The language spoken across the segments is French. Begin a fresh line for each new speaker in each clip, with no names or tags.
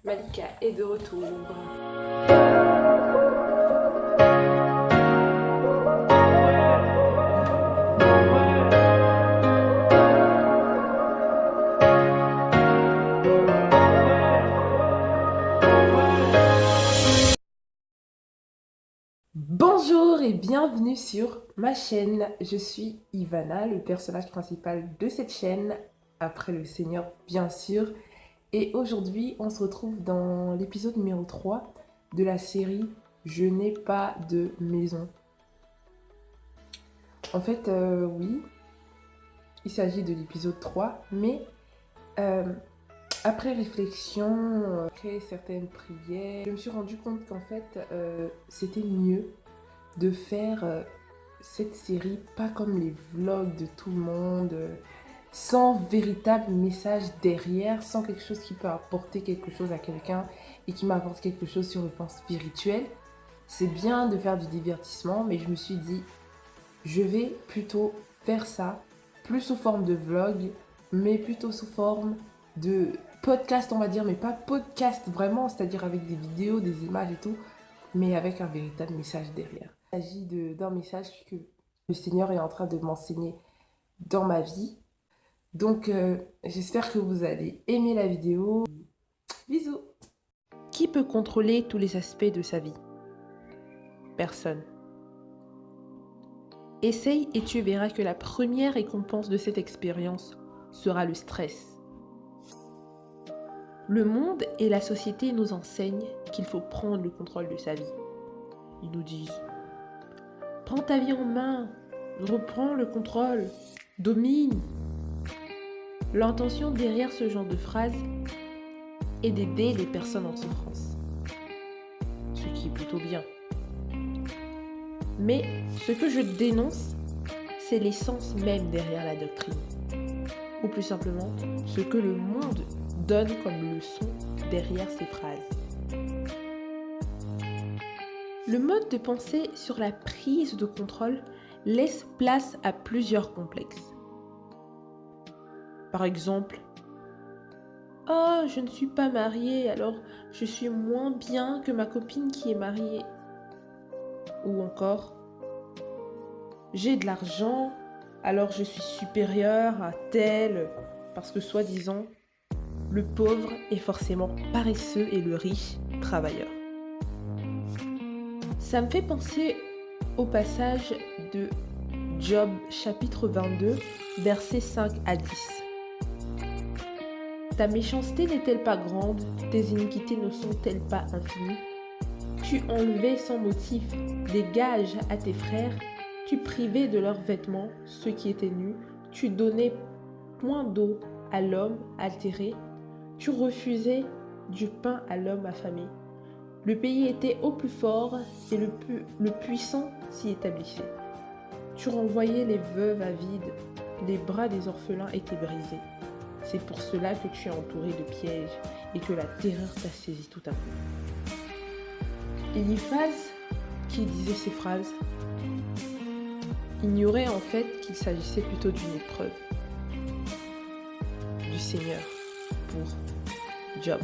Malika est de retour. Bonjour et bienvenue sur ma chaîne. Je suis Ivana, le personnage principal de cette chaîne, après le Seigneur bien sûr. Et aujourd'hui, on se retrouve dans l'épisode numéro 3 de la série Je n'ai pas de maison. En fait, oui, il s'agit de l'épisode 3, mais après réflexion, après certaines prières, je me suis rendu compte qu'en fait, c'était mieux de faire cette série pas comme les vlogs de tout le monde, sans véritable message derrière, sans quelque chose qui peut apporter quelque chose à quelqu'un et qui m'apporte quelque chose sur le plan spirituel. C'est bien de faire du divertissement, mais je me suis dit, je vais plutôt faire ça, plus sous forme de vlog, mais plutôt sous forme de podcast, on va dire, mais pas podcast vraiment, c'est-à-dire avec des vidéos, des images et tout, mais avec un véritable message derrière. Il s'agit d'un message que le Seigneur est en train de m'enseigner dans ma vie. Donc, j'espère que vous allez aimer la vidéo. Bisous! Qui peut contrôler tous les aspects de sa vie? Personne. Essaye et tu verras que la première récompense de cette expérience sera le stress. Le monde et la société nous enseignent qu'il faut prendre le contrôle de sa vie. Ils nous disent « Prends ta vie en main, reprends le contrôle, domine ». L'intention derrière ce genre de phrase est d'aider les personnes en souffrance, ce qui est plutôt bien. Mais ce que je dénonce, c'est l'essence même derrière la doctrine, ou plus simplement, ce que le monde donne comme leçon derrière ces phrases. Le mode de pensée sur la prise de contrôle laisse place à plusieurs complexes. Par exemple, « Oh, je ne suis pas mariée, alors je suis moins bien que ma copine qui est mariée. » Ou encore, « J'ai de l'argent, alors je suis supérieure à tel, parce que soi-disant, le pauvre est forcément paresseux et le riche travailleur. » Ça me fait penser au passage de Job chapitre 22, versets 5 à 10. Ta méchanceté n'est-elle pas grande? Tes iniquités ne sont-elles pas infinies? Tu enlevais sans motif des gages à tes frères, tu privais de leurs vêtements ceux qui étaient nus, tu donnais point d'eau à l'homme altéré, tu refusais du pain à l'homme affamé. Le pays était au plus fort et le puissant s'y établissait. Tu renvoyais les veuves avides, les bras des orphelins étaient brisés. C'est pour cela que tu es entouré de pièges et que la terreur t'a saisi tout à coup. Eliphaz, qui disait ces phrases, ignorait en fait qu'il s'agissait plutôt d'une épreuve du Seigneur pour Job.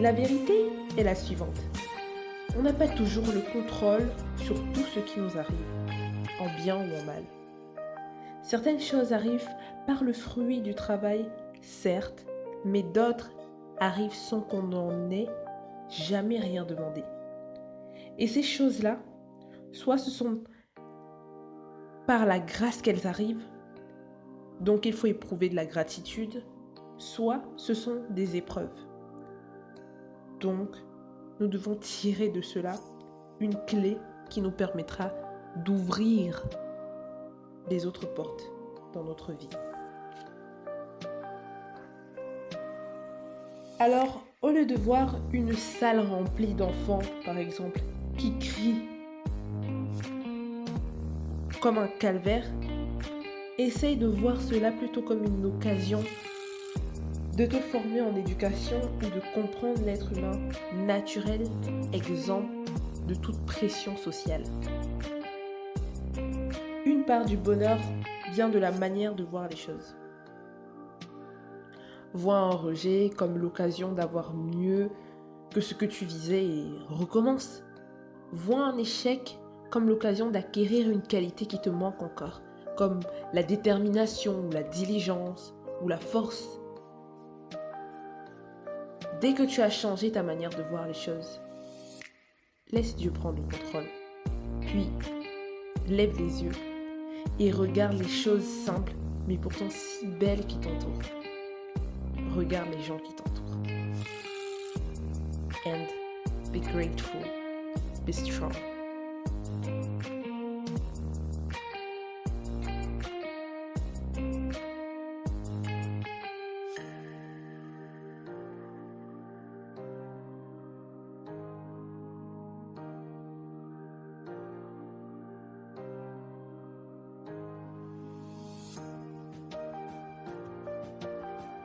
La vérité est la suivante. On n'a pas toujours le contrôle sur tout ce qui nous arrive, en bien ou en mal. Certaines choses arrivent par le fruit du travail, certes, mais d'autres arrivent sans qu'on n'en ait jamais rien demandé. Et ces choses-là, soit ce sont par la grâce qu'elles arrivent, donc il faut éprouver de la gratitude, soit ce sont des épreuves. Donc, nous devons tirer de cela une clé qui nous permettra d'ouvrir les autres portes dans notre vie. Alors, au lieu de voir une salle remplie d'enfants, par exemple, qui crient comme un calvaire, essaye de voir cela plutôt comme une occasion de te former en éducation ou de comprendre l'être humain naturel, exempt de toute pression sociale. Une part du bonheur vient de la manière de voir les choses. Vois un rejet comme l'occasion d'avoir mieux que ce que tu visais et recommence. Vois un échec comme l'occasion d'acquérir une qualité qui te manque encore, comme la détermination, ou la diligence ou la force. Dès que tu as changé ta manière de voir les choses, laisse Dieu prendre le contrôle. Puis, lève les yeux et regarde les choses simples, mais pourtant si belles qui t'entourent. Regarde les gens qui t'entourent. And be grateful, be strong.